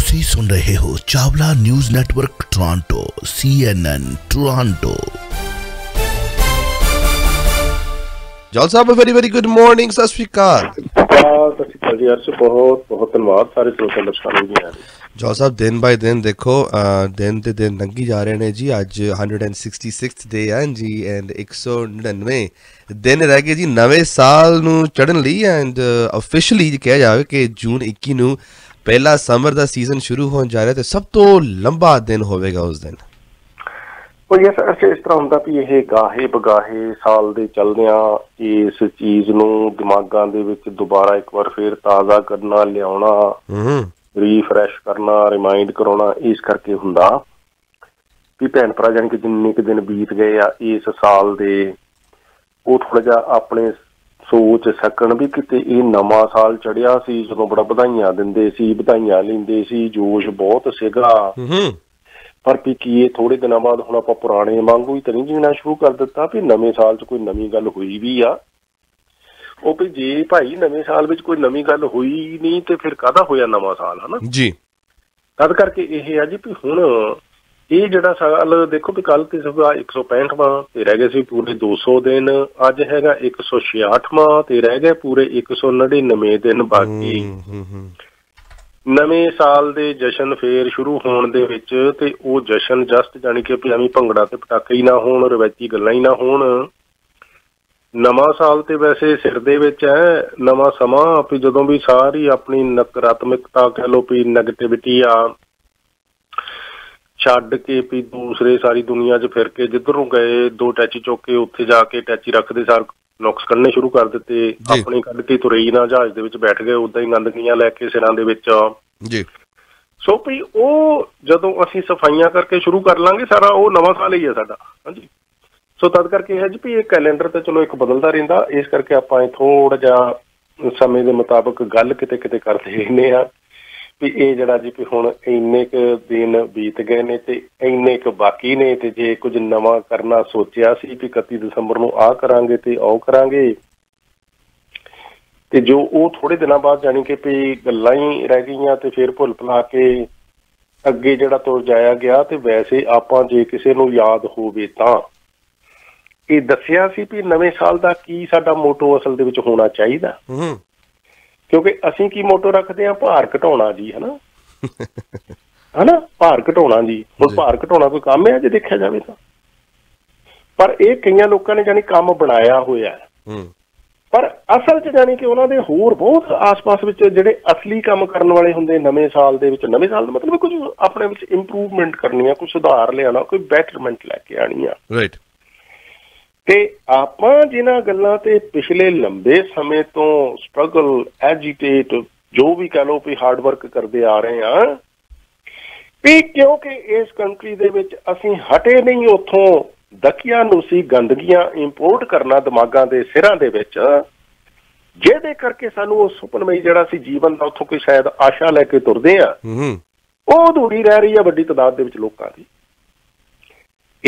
ਤੁਸੀਂ ਸੁਣ ਰਹੇ ਹੋ Chawla news network Toronto CNN Toronto. जॉल साहब वेरी वेरी गुड मॉर्निंग, सत श्री अकाल। जी अर्श, बहुत बहुत धन्यवाद सारे श्रोता दर्शकों जी। जॉल साहब दिन बाय दिन देखो दिन ते दिन लंघी जा रहे हैं जी। अज 166 डे है जी एंड 199 दिन रह गए जी नवे साल नू चढ़न लई। एंड ऑफिशियली कहा जाए कि जून 21 नू पहला समर दा सीजन शुरू होने जा रहा है तो सब तो लंबा दिन होवेगा उस दिन। इस तरह होंदा भी ये गाहे बगाहे साल दे चलदियां इस चीज नू दिमागां दे विच दोबारा एक बार फिर ताज़ा करना, लियाउणा, रीफ्रैश करना, रिमाइंड कराउणा, इस करके हुंदा भी भैन भरा जानी कि जिन्ने क दिन बीत गए आ इस साल दे वो थोड़ा जिहा अपने सोच सकन भी किते ये नवां साल चढ़िया सी जदों बड़ा बधाइयां दिंदे सी, बधाइयां लैंदे सी, जोश बहुत सीगा। पर भी की थोड़े दिनों बाद हुण आपां पुराने वांगू ही तो नहीं जीना शुरू कर दिता भी नवें साल च कोई नवीं गल हुई भी आ। वो भी जे भाई नवें साल विच कोई नवीं गल हुई नहीं तो फिर काहदा होया नवां साल, है ना जी। तद करके यह है जी भी हुण ये जिहड़ा साल देखो भी कल ते सीगा 165वां ते रह गए सी पूरे 200 दिन, अज हैगा 166वां ते रह गए पूरे 199 दिन बाकी। नवें साल दे जशन फेर शुरू होने दे विच ते वो जशन जस्ट जानी कि एवं भंगड़ा ते पटाके ही ना होण, रवायती गल्लां ही ना होण। नवां साल ते वैसे सिर दे विच है, नवां समां भी जदों भी सारी अपनी नकारात्मकता कह लो भी नैगेटिविटी आ छड्ड के भी दूसरे सारी दुनिया च फिर के जिधरों गए दो टैची चुक के उत्थे जाके टैची रखदे सार नुक्स कढ़ने शुरू कर दिते, अपनी कढ़ के तुरे ही ना जहाज दे विच बैठ गए, उदां ही गंदगियां लैके सिरां दे विच जी। सो भी वो जदों असीं सफाइयां करके शुरू कर लांगे सारा वो नवां साल ही है साडा। हाँ जी। सो तद करके है जी भी ये कैलेंडर तो चलो एक बदलता रहिंदा, इस करके आपां थोड़ा जिहा समय के मुताबिक गल किते किते करते रहने आ भी ये जिहड़ा जी भी हुण इन्ने क दिन बीत गए ने ते इन्ने क बाकी ने ते जे कुछ नवां करना सोचिया सी भी 31 दसंबर नूं आ करांगे ते ओ करांगे ते जो वो थोड़े दिनों बाद जानी कि भी गल्लां ही रह गईयां ते फिर भुल भुला के अगे जिहड़ा तुर जाया गया। ते वैसे आपां जे किसी नूं याद होवे तां ये दस्सिया सी भी नवें साल दा की साडा मोटो असल दे विच होना चाहीदा, क्योंकि असीं की मोटो रखते हैं भार घटाउणा जी, है ना भार घटाउणा जी। हुण भार घटाउणा कोई काम है जे देखिया जावे तां, पर ये कईयां लोकां ने जानी काम बनाया होया है, पर असल च जानी कि उन्हां दे होर बहुत आस पास विच जिहड़े असली काम करन वाले हुंदे नवें साल दे विच। नवें साल दा मतलब कुछ अपने विच इंप्रूवमेंट करनी है, कुछ सुधार लियाना, कोई बैटरमेंट लैके आनी आ, राइट। ते आपां जिन्हां गल्लां ते पिछले लंबे समय तो स्ट्रगल एजिटेट जो भी कह लो भी हार्ड वर्क करते आ रहे हैं भी क्योंकि इस कंट्री दे विच असीं हटे नहीं उत्थों दकियानूसी गंदगियां इंपोर्ट करना दिमागां दे सिरां दे विच, जिहदे करके सानू वो सुपनमई जिहड़ा सी जीवन दा उत्थों कोई शायद आशा लैके तुरदे आ वो अधूरी रह रही है वड्डी तादाद दे विच लोकां दी।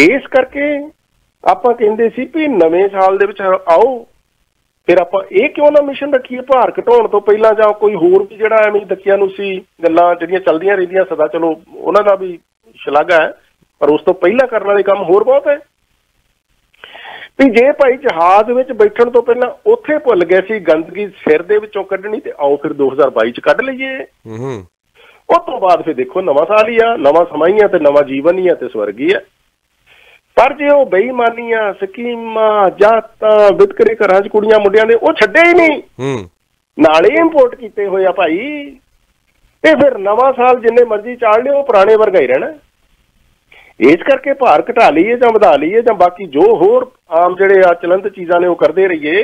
इस करके आपां कहिंदे सी भी नवें साल दे विच आओ फिर आपां ये क्यों ना मिशन रखीए भार घटाउण तो पहलां जां कोई होर भी जिहड़ा एवें दकियानूसी गल्लां जिहड़ियां चलदियां रहिंदियां सदा, चलो उन्हां दा भी शलाघा है, पर उस तो पहला करने वाले काम होर बहुत है भी जे भाई जहाज विच बैठण तो पहलां उत्थे भुल गए सी गंदगी सिर दे विचों कढणी ते आओ फिर 2022 च कढ लईए। उस तो बाद फिर देखो नवां साल ही आ, नवां समां ही आ ते नवां जीवन ही आ ते स्वर्ग ही आ। पर जे वो बेईमानियां स्कीमां जातां वितकरे घरां च कुड़ियां मुंडियां दे वो छड्डे ही नहीं, नाले इंपोर्ट कीते होए आ भाई, ते फिर नवां साल जिन्ने मर्जी चाड़ लिओ पुराने वर्गा ही रहना। इस करके भार घटा लीए जां वधा लीए जां बाकी जो होर आम जिहड़े आ चलंत चीज़ां ने वो करदे रहिए,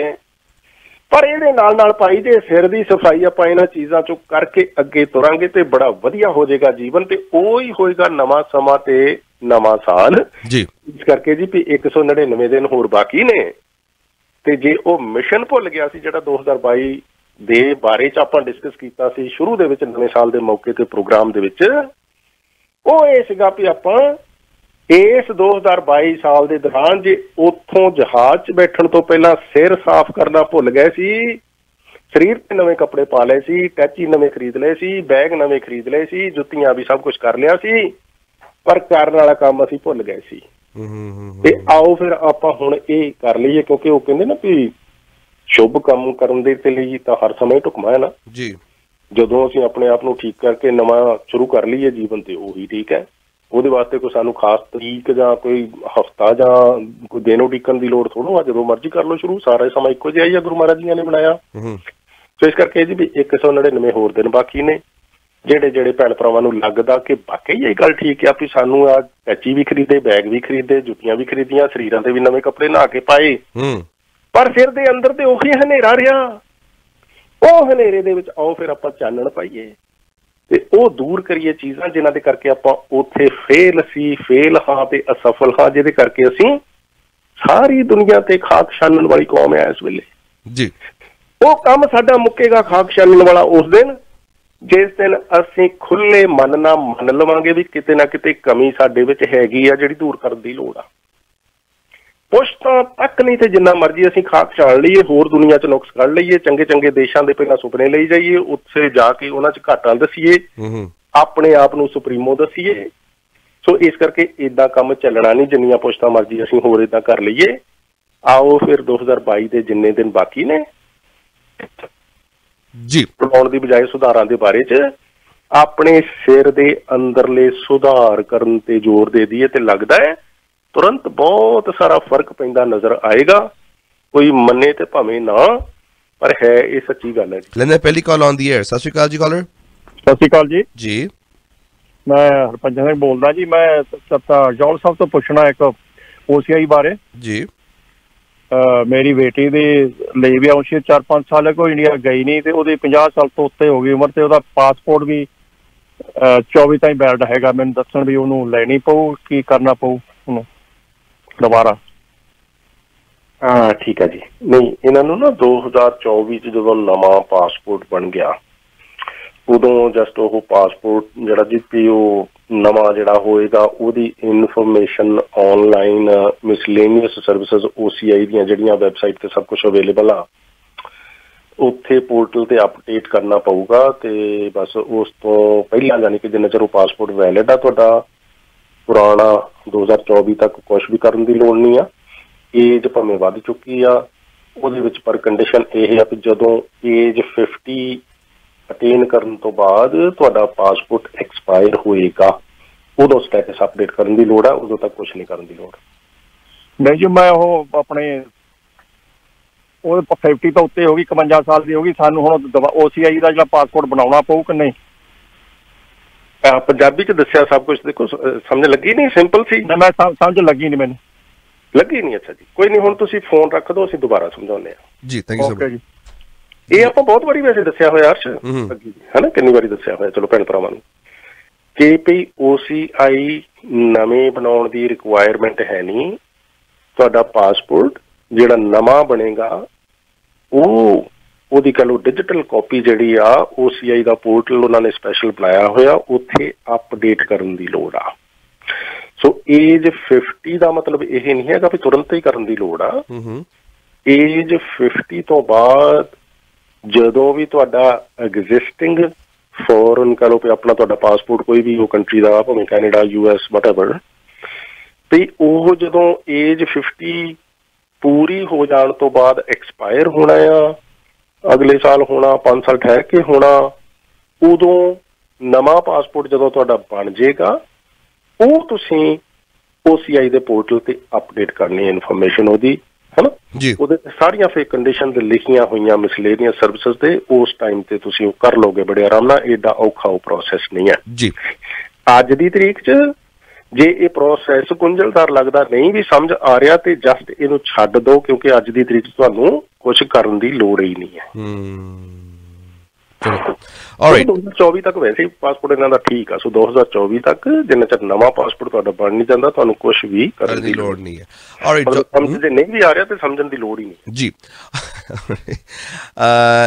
पर इहदे नाल नाल भाई जे सिर दी सफाई आपां इन्हां चीज़ां चों करके अगे तुरांगे ते बड़ा वधिया हो जाएगा जीवन, ते ओही होएगा नवां समां ते नवां साल जी। इस करके जी भी 199 दिन होर बाकी ने ते जे वो मिशन भुल गया सी जिहड़ा 2022 दे बारे च आपां डिस्कस कीता सी शुरू दे विच नवें साल दे मौके ते प्रोग्राम दे विच, वो ये सीगा भी आपां इस 2022 साल के दौरान जे उथों जहाज च बैठण तो पहला सिर साफ करना भुल गए सी, ਸਰੀਰ ਤੇ ਨਵੇਂ ਕੱਪੜੇ ਪਾ ਲਏ ਸੀ, ਟੈਚੀ ਨਵੇਂ ਖਰੀਦ ਲਏ ਸੀ, ਬੈਗ ਨਵੇਂ ਖਰੀਦ ਲਏ ਸੀ, ਜੁੱਤੀਆਂ ਵੀ ਸਭ ਕੁਝ ਕਰ ਲਿਆ ਸੀ, ਪਰ ਕਰਨ ਵਾਲਾ ਕੰਮ ਅਸੀਂ ਭੁੱਲ ਗਏ ਸੀ। ਤੇ ਆਓ ਫਿਰ ਆਪਾਂ ਹੁਣ ਇਹ ਕਰ ਲਈਏ, ਕਿਉਂਕਿ ਉਹ ਕਹਿੰਦੇ ਨਾ ਵੀ ਸ਼ੁਭ ਕੰਮ ਕਰਨ ਦੇ ਲਈ ਤਾਂ ਹਰ ਸਮੇਂ ਢੁਕਮਾ ਹੈ ਨਾ ਜੀ। ਜਦੋਂ ਅਸੀਂ ਆਪਣੇ ਆਪ ਨੂੰ ਠੀਕ ਕਰਕੇ ਨਵਾਂ ਸ਼ੁਰੂ ਕਰ ਲਈਏ ਜੀਵਨ ਤੇ ਉਹੀ ਠੀਕ ਹੈ। ਉਹਦੇ ਵਾਸਤੇ ਕੋਈ ਸਾਨੂੰ ਖਾਸ ਤਰੀਕ ਜਾਂ ਕੋਈ ਹਫ਼ਤਾ ਜਾਂ ਕੋਈ ਦਿਨ ਉਡੀਕਣ ਦੀ ਲੋੜ ਥੋੜ੍ਹਾ ਆ, ਜਦੋਂ ਮਰਜ਼ੀ ਕਰ ਲਓ ਸ਼ੁਰੂ, ਸਾਰਾ ਸਮਾਂ ਇੱਕੋ ਜਿਹਾ ਹੀ ਆ ਗੁਰੂ ਮਹਾਰਾਜ ਜੀਆਂ ਨੇ ਬਣਾਇਆ। ਸੋ ਇਸ ਕਰਕੇ ਜੀ ਵੀ 199 ਹੋਰ ਦਿਨ ਬਾਕੀ ਨੇ। ਜਿਹੜੇ ਭੈਣ ਭਰਾਵਾਂ ਨੂੰ ਲੱਗਦਾ ਕਿ ਵਾਕਈ ਇਹ ਗੱਲ ਠੀਕ ਆ ਵੀ ਸਾਨੂੰ ਆ ਟੈਚੀ ਵੀ ਖਰੀਦੇ, ਬੈਗ ਵੀ ਖਰੀਦੇ, ਜੁੱਤੀਆਂ ਵੀ ਖਰੀਦੀਆਂ, ਸਰੀਰਾਂ ਤੇ ਵੀ ਨਵੇਂ ਕੱਪੜੇ ਨਹਾ ਕੇ ਪਾਏ, ਪਰ ਸਿਰ ਦੇ ਅੰਦਰ ਤੇ ਉਹੀ ਹਨੇਰਾ ਰਿਹਾ, ਉਹ ਹਨੇਰੇ ਦੇ ਵਿੱਚ ਆਓ ਫਿਰ ਆਪਾਂ ਚਾਨਣ ਪਾਈਏ ਤੇ ਉਹ ਦੂਰ ਕਰੀਏ ਚੀਜ਼ਾਂ ਜਿਨ੍ਹਾਂ ਦੇ ਕਰਕੇ ਆਪਾਂ ਉੱਥੇ ਫੇਲ ਹਾਂ ਤੇ ਅਸਫਲ ਹਾਂ, ਜਿਹਦੇ ਕਰਕੇ ਅਸੀਂ ਸਾਰੀ ਦੁਨੀਆ ਤੇ ਖਾਕ ਛਾਨਣ ਵਾਲੀ ਕੌਮ ਹੈ ਇਸ ਵੇਲੇ ਜੀ। ਉਹ ਕੰਮ ਸਾਡਾ ਮੁੱਕੇਗਾ ਖਾਕ ਛਾਨਣ ਵਾਲਾ ਉਸ ਦਿਨ ਜਿਸ ਦਿਨ ਅਸੀਂ ਖੁੱਲੇ ਮਨ ਨਾਲ ਮੰਨ ਲਵਾਂਗੇ ਵੀ ਕਿਤੇ ਨਾ ਕਿਤੇ ਕਮੀ ਸਾਡੇ ਵਿੱਚ ਹੈਗੀ ਆ ਜਿਹੜੀ ਦੂਰ ਕਰਨ ਦੀ ਲੋੜ ਆ। ਪੁਸ਼ਤਾਂ ਤੱਕ ਨਹੀਂ ਤੇ ਜਿੰਨਾ ਮਰਜ਼ੀ ਅਸੀਂ ਖਾਕ ਛਾਣ ਲਈਏ, ਹੋਰ ਦੁਨੀਆ 'ਚ ਨੁਕਸ ਕੱਢ ਲਈਏ, ਚੰਗੇ ਦੇਸ਼ਾਂ ਦੇ ਪਹਿਲਾਂ ਸੁਪਨੇ ਲਈ ਜਾਈਏ, ਉੱਥੇ ਜਾ ਕੇ ਉਹਨਾਂ 'ਚ ਘਾਟਾਂ ਦੱਸੀਏ, ਆਪਣੇ ਆਪ ਨੂੰ ਸੁਪਰੀਮੋ ਦੱਸੀਏ। ਸੋ ਇਸ ਕਰਕੇ ਏਦਾਂ ਕੰਮ ਚੱਲਣਾ ਨਹੀਂ, ਜਿੰਨੀਆਂ ਪੁਸ਼ਤਾਂ ਮਰਜ਼ੀ ਅਸੀਂ ਹੋਰ ਏਦਾਂ ਕਰ ਲਈਏ। ਆਓ ਫਿਰ 2022 ਦੇ ਜਿੰਨੇ ਦਿਨ ਬਾਕੀ ਨੇ ਜੀ, ਬਣਾਉਣ ਦੀ ਬਜਾਏ ਸੁਧਾਰਾਂ ਦੇ ਬਾਰੇ 'ਚ ਆਪਣੇ ਸਿਰ ਦੇ ਅੰਦਰਲੇ ਸੁਧਾਰ ਕਰਨ ਤੇ ਜ਼ੋਰ ਦੇ ਦਈਏ ਤੇ ਲੱਗਦਾ ਹੈ ਤੁਰੰਤ ਬਹੁਤ ਸਾਰਾ ਫਰਕ ਪੈਂਦਾ ਨਜ਼ਰ ਆਏਗਾ। ਕੋਈ ਮੰਨੇ ਤੇ ਭਾਵੇਂ ਨਾ, ਪਰ ਹੈ ਇਹ ਸੱਚੀ ਗੱਲ ਹੈ ਜੀ। ਲੈਂਦੇ ਪਹਿਲੀ ਕਾਲ ਆਨ ਦੀ 에ਅਰ। ਸਤਿ ਸ਼੍ਰੀ ਅਕਾਲ ਜੀ ਕਾਲਰ। ਸਤਿ ਸ਼੍ਰੀ ਅਕਾਲ ਜੀ। ਜੀ, ਮੈਂ ਹਰਪੰਜਨ ਸਿੰਘ ਬੋਲਦਾ ਜੀ। ਮੈਂ ਜੌਲ ਸਾਹਿਬ ਤੋਂ ਪੁੱਛਣਾ ਇੱਕ OCI ਬਾਰੇ ਜੀ। ਮੇਰੀ ਬੇਟੀ ਦੇ ਲਈ ਵੀ ਆਉਂ 4-5 ਸਾਲ ਕੋਈ ਇੰਡੀਆ ਗਈ ਨਹੀਂ ਤੇ ਉਹਦੀ 50 ਸਾਲ ਤੋਂ ਉੱਤੇ ਹੋ ਗਈ ਉਮਰ ਤੇ ਉਹਦਾ ਪਾਸਪੋਰਟ ਵੀ 24 ਤਾਈਂ ਵੈਲਿਡ ਹੈਗਾ। ਮੈਨੂੰ ਦੱਸਣ ਵੀ ਉਹਨੂੰ ਲੈਣੀ ਪਊ, ਕੀ ਕਰਨਾ ਪਊ ਉਹਨੂੰ ਦੁਬਾਰਾ? ਹਾਂ ਠੀਕ ਹੈ ਜੀ। ਨਹੀਂ, ਇਹਨਾਂ ਨੂੰ ਨਾ 2024 'ਚ ਜਦੋਂ ਨਵਾਂ ਪਾਸਪੋਰਟ ਬਣ ਗਿਆ ਉਦੋਂ ਜਸਟ ਉਹ ਪਾਸਪੋਰਟ ਜਿਹੜਾ ਜੀ ਉਹ ਨਵਾਂ ਜਿਹੜਾ ਹੋਏਗਾ ਉਹਦੀ information online miscellaneous services OCI ਦੀਆਂ ਜਿਹੜੀਆਂ ਵੈਬਸਾਈਟ 'ਤੇ ਸਭ ਕੁਛ ਅਵੇਲੇਬਲ ਆ, ਉੱਥੇ ਪੋਰਟਲ 'ਤੇ ਅਪਡੇਟ ਕਰਨਾ ਪਊਗਾ। ਅਤੇ ਬਸ ਉਸ ਤੋਂ ਪਹਿਲਾਂ ਯਾਨੀ ਕਿ ਜਿੰਨਾ ਚਿਰ ਉਹ ਪਾਸਪੋਰਟ ਵੈਲਿਡ ਆ ਤੁਹਾਡਾ ਪੁਰਾਣਾ 2024 ਤੱਕ ਕੁਛ ਵੀ ਕਰਨ ਦੀ ਲੋੜ ਨਹੀਂ ਆ। ਏਜ ਭਾਵੇਂ ਵੱਧ ਚੁੱਕੀ ਆ ਉਹਦੇ ਵਿੱਚ, ਪਰ ਕੰਡੀਸ਼ਨ ਇਹ ਆ ਵੀ ਜਦੋਂ ਏਜ 50 ਅਟੇਨ ਕਰਨ ਤੋਂ ਬਾਅਦ ਤੁਹਾਡਾ ਪਾਸਪੋਰਟ ਐਕਸਪਾਇਰ ਹੋਏਗਾ ਉਦੋਂ ਸਟੇਟਸ ਅਪਡੇਟ ਕਰਨ ਦੀ ਲੋੜ ਆ, ਉਦੋਂ ਤੱਕ ਕੁਛ ਨਹੀਂ ਕਰਨ ਦੀ ਲੋੜ। ਨਹੀਂ ਜੀ, ਮੈਂ ਉਹ ਆਪਣੇ ਉਹ 50 ਤੋਂ ਉੱਤੇ ਹੋ ਗਈ, 51 ਸਾਲ ਦੀ ਹੋ ਗਈ, ਸਾਨੂੰ ਹੁਣ OCI ਦਾ ਜਿਹੜਾ ਪਾਸਪੋਰਟ ਬਣਾਉਣਾ ਪਊ ਕਿ ਨਹੀਂ? ਪੰਜਾਬੀ 'ਚ ਦੱਸਿਆ ਸਭ ਕੁਛ, ਦੇਖੋ ਸਮਝ ਲੱਗੀ ਨਹੀਂ? ਸਿੰਪਲ ਸੀ। ਮੈਂ ਸਮਝ ਲੱਗੀ ਨਹੀਂ, ਮੈਨੂੰ ਲੱਗੀ ਨਹੀਂ? ਅੱਛਾ ਜੀ, ਕੋਈ ਨਹੀਂ, ਹੁਣ ਤੁਸੀਂ ਫੋਨ ਰੱਖ ਦਿਓ, ਅਸੀਂ ਦੁਬਾਰਾ ਸਮਝਾਉਂਦੇ ਹਾਂ ਜੀ। Thank you so much. ਇਹ ਆਪਾਂ ਬਹੁਤ ਵਾਰੀ ਵੈਸੇ ਦੱਸਿਆ ਹੋਇਆ ਅਰਸ਼, ਹਨਾ, ਕਿੰਨੀ ਵਾਰੀ ਦੱਸਿਆ ਹੋਇਆ। ਚਲੋ ਭੈਣ ਭਰਾਵਾਂ ਨੂੰ ਕਿ ਭਈ OCI ਨਵੇਂ ਬਣਾਉਣ ਦੀ ਰਿਕੁਆਇਰਮੈਂਟ ਹੈ ਨਹੀਂ। ਤੁਹਾਡਾ ਪਾਸਪੋਰਟ ਜਿਹੜਾ ਨਵਾਂ ਬਣੇਗਾ ਉਹਦੀ ਕਹਿ ਲਓ ਡਿਜੀਟਲ ਕਾਪੀ ਜਿਹੜੀ ਆ OCI ਦਾ ਪੋਰਟਲ ਉਹਨਾਂ ਨੇ ਸਪੈਸ਼ਲ ਬਣਾਇਆ ਹੋਇਆ, ਉੱਥੇ ਅਪਡੇਟ ਕਰਨ ਦੀ ਲੋੜ ਆ। ਸੋ ਏਜ 50 ਦਾ ਮਤਲਬ ਇਹ ਨਹੀਂ ਹੈਗਾ ਵੀ ਤੁਰੰਤ ਹੀ ਕਰਨ ਦੀ ਲੋੜ ਆ। ਏਜ 50 ਤੋਂ ਬਾਅਦ ਜਦੋਂ ਵੀ ਤੁਹਾਡਾ ਐਗਜ਼ਿਸਟਿੰਗ ਫੋਰਨ ਕਹਿ ਲਓ ਵੀ ਆਪਣਾ ਤੁਹਾਡਾ ਪਾਸਪੋਰਟ ਕੋਈ ਵੀ ਉਹ ਕੰਟਰੀ ਦਾ, ਭਾਵੇਂ ਕੈਨੇਡਾ, US ਵਟਐਵਰ, ਤੇ ਉਹ ਜਦੋਂ ਏਜ 50 ਪੂਰੀ ਹੋ ਜਾਣ ਤੋਂ ਬਾਅਦ ਐਕਸਪਾਇਰ ਹੋਣਾ ਆ, ਅਗਲੇ ਸਾਲ ਹੋਣਾ, 5 ਸਾਲ ਠਹਿਰ ਕੇ ਹੋਣਾ, ਉਦੋਂ ਨਵਾਂ ਪਾਸਪੋਰਟ ਜਦੋਂ ਤੁਹਾਡਾ ਬਣ ਜਾਏਗਾ ਉਹ ਤੁਸੀਂ OCI ਦੇ ਪੋਰਟਲ ਤੇ ਅਪਡੇਟ ਕਰਨੀ ਇਨਫੋਰਮੇਸ਼ਨ ਉਹਦੀ, ਹੈ ਨਾ ਜੀ। ਉਹਦੇ ਸਾਰੀਆਂ ਫਿਰ ਕੰਡੀਸ਼ਨ ਲਿਖੀਆਂ ਹੋਈਆਂ ਮਿਸਲੇਨੀਅਸ ਸਰਵਿਸਿਜ਼ ਤੇ ਉਸ ਟਾਈਮ ਤੇ ਤੁਸੀਂ ਉਹ ਕਰ ਲਓਗੇ ਬੜੇ ਆਰਾਮ ਨਾਲ। ਏਡਾ ਔਖਾ ਉਹ ਪ੍ਰੋਸੈਸ ਨਹੀਂ ਹੈ ਜੀ। ਅੱਜ ਦੀ ਤਰੀਕ 'ਚ ਜੇ ਇਹ ਪ੍ਰੋਸੈਸ ਗੁੰਝਲਦਾਰ ਲੱਗਦਾ, ਨਹੀਂ ਵੀ ਸਮਝ ਆ ਰਿਹਾ, ਤੇ ਜਸਟ ਇਹਨੂੰ ਛੱਡ ਦਿਓ, ਕਿਉਂਕਿ ਅੱਜ ਦੀ ਤਰੀਕ 'ਚ ਤੁਹਾਨੂੰ ਕੁਛ ਕਰਨ ਦੀ ਲੋੜ ਹੀ ਨਹੀਂ ਹੈ। 2024 ਤੱਕ ਵੈਸੇ ਪਾਸਪੋਰਟ ਇਹਨਾਂ ਦਾ ਠੀਕ ਆ। ਸੋ 2024 ਤੱਕ ਜਿੰਨਾ ਚਿਰ ਨਵਾਂ ਪਾਸਪੋਰਟ ਤੁਹਾਡਾ ਬਣ ਨਹੀਂ ਜਾਂਦਾ ਤੁਹਾਨੂੰ ਕੁਛ ਵੀ ਕਰਨ ਦੀ ਲੋੜ ਨਹੀਂ ਹੈ। ਸਮਝ ਜੇ ਨਹੀਂ ਵੀ ਆ ਰਿਹਾ ਤੇ ਸਮਝਣ ਦੀ ਲੋੜ ਹੀ ਨਹੀਂ ਜੀ।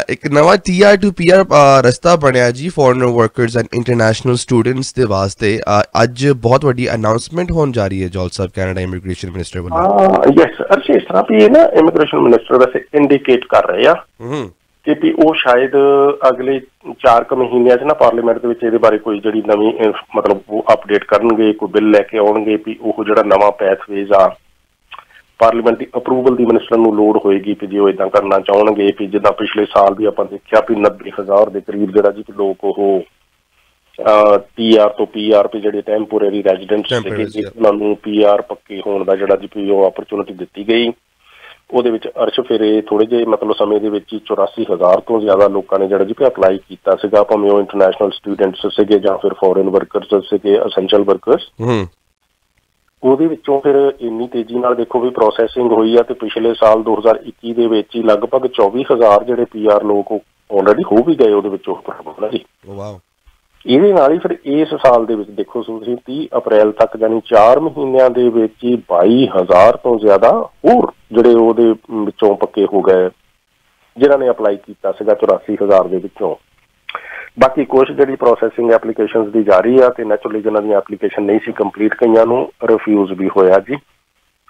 ਇੱਕ ਨਵਾਂ TR to PR ਰਸਤਾ ਬਣਿਆ ਜੀ foreign workers and international students ਦੇ ਵਾਸਤੇ। ਅੱਜ ਬਹੁਤ ਵੱਡੀ ਅਨਾਉਂਸਮੈਂਟ ਹੋਣ ਜਾ ਰਹੀ ਹੈ ਜੌਲ ਸਾਹਿਬ, ਕੈਨੇਡਾ ਇਮੀਗ੍ਰੇਸ਼ਨ ਮਿਨਿਸਟਰ ਵੱਲੋਂ। ਯੈਸ ਅਰਸ਼, ਇਸ ਤਰ੍ਹਾਂ ਵੀ ਇਹ ਨਾ ਇਮੀਗ੍ਰੇਸ਼ਨ ਮਿਨਿਸਟਰ ਵੈਸੇ ਇੰਡੀਕੇਟ ਕਰ ਰਹੇ ਆ ਕਿ ਵੀ ਉਹ ਸ਼ਾਇਦ ਅਗਲੇ 4 ਮਹੀਨਿਆਂ 'ਚ ਨਾ ਪਾਰਲੀਮੈਂਟ ਦੇ ਵਿੱਚ ਇਹਦੇ ਬਾਰੇ ਕੋਈ ਜਿਹੜੀ ਨਵੀਂ ਮਤਲਬ ਉਹ ਅਪਡੇਟ ਕਰਨਗੇ, ਕੋਈ ਬਿੱਲ ਲੈ ਕੇ ਆਉਣਗੇ ਵੀ ਉਹ ਜਿਹੜਾ ਨਵਾਂ ਪੈਥਵੇਜ਼ ਆ ਪਾਰਲੀਮੈਂਟ ਦੀ ਅਪਰੂਵਲ ਦੀ ਮਿਨਿਸਟਰ ਨੂੰ ਲੋੜ ਹੋਏਗੀ ਵੀ ਜੇ ਉਹ ਇੱਦਾਂ ਕਰਨਾ ਚਾਹੁਣਗੇ। ਵੀ ਜਿੱਦਾਂ ਪਿਛਲੇ ਸਾਲ ਵੀ ਆਪਾਂ ਦੇਖਿਆ ਵੀ 90,000 ਦੇ ਕਰੀਬ ਜਿਹੜਾ ਜੀ ਲੋਕ ਉਹ PR ਤੋਂ PR ਤੇ ਜਿਹੜੇ ਟੈਂਪੋਰੇਰੀ ਰੈਜ਼ੀਡੈਂਟਸ ਸੀਗੇ ਉਹਨਾਂ ਨੂੰ PR ਪੱਕੇ ਹੋਣ ਦਾ ਜਿਹੜਾ ਜੀ ਉਹ ਅਪਰਚੁਨਿਟੀ ਦਿੱਤੀ ਗਈ। ਉਹਦੇ ਵਿੱਚ ਅਰਸ਼ ਫੇਰੇ ਥੋੜ੍ਹੇ ਜਿਹੇ ਮਤਲਬ ਸਮੇਂ ਦੇ ਵਿੱਚ ਹੀ 84,000 ਤੋਂ ਜ਼ਿਆਦਾ ਲੋਕਾਂ ਨੇ ਜਿਹੜਾ ਜੀ ਅਪਲਾਈ ਕੀਤਾ ਸੀਗਾ, ਭਾਵੇਂ ਉਹ ਇੰਟਰਨੈਸ਼ਨਲ ਸਟੂਡੈਂਟਸ ਸੀਗੇ ਜਾਂ ਫਿਰ ਫੋਰਨ ਵਰਕਰਸ ਸੀਗੇ, ਅਸੈਂਸ਼ੀਅਲ ਵਰਕਰਸ। ਉਹਦੇ ਵਿੱਚੋਂ ਫਿਰ ਇੰਨੀ ਤੇਜ਼ੀ ਨਾਲ ਦੇਖੋ ਵੀ ਪ੍ਰੋਸੈਸਿੰਗ ਹੋਈ ਆ ਤੇ ਪਿਛਲੇ ਸਾਲ 2021 ਦੇ ਵਿੱਚ ਹੀ ਲਗਭਗ 24,000 ਜਿਹੜੇ PR ਲੋਕ ਆਲਰੇਡੀ ਹੋ ਵੀ ਗਏ ਉਹਦੇ ਵਿੱਚੋਂ ਜੀ। ਇਹਦੇ ਨਾਲ ਹੀ ਫਿਰ ਇਸ ਸਾਲ ਦੇ ਵਿੱਚ ਦੇਖੋ ਤੁਸੀਂ 30 ਅਪ੍ਰੈਲ ਤੱਕ ਯਾਨੀ 4 ਮਹੀਨਿਆਂ ਦੇ ਵਿੱਚ ਹੀ 22,000 ਤੋਂ ਜ਼ਿਆਦਾ ਹੋਰ ਜਿਹੜੇ ਉਹਦੇ ਵਿੱਚੋਂ ਪੱਕੇ ਹੋ ਗਏ ਜਿਨ੍ਹਾਂ ਨੇ ਅਪਲਾਈ ਕੀਤਾ ਸੀਗਾ 84,000 ਦੇ ਵਿੱਚੋਂ। ਬਾਕੀ ਕੁਛ ਜਿਹੜੀ ਪ੍ਰੋਸੈਸਿੰਗ ਐਪਲੀਕੇਸ਼ਨਸ ਦੀ ਜਾਰੀ ਆ ਤੇ ਨੈਚੁਰਲੀ ਜਿਹਨਾਂ ਦੀਆਂ ਐਪਲੀਕੇਸ਼ਨ ਨਹੀਂ ਸੀ ਕੰਪਲੀਟ ਕਈਆਂ ਨੂੰ ਰਿਫਿਊਜ਼ ਵੀ ਹੋਇਆ ਜੀ।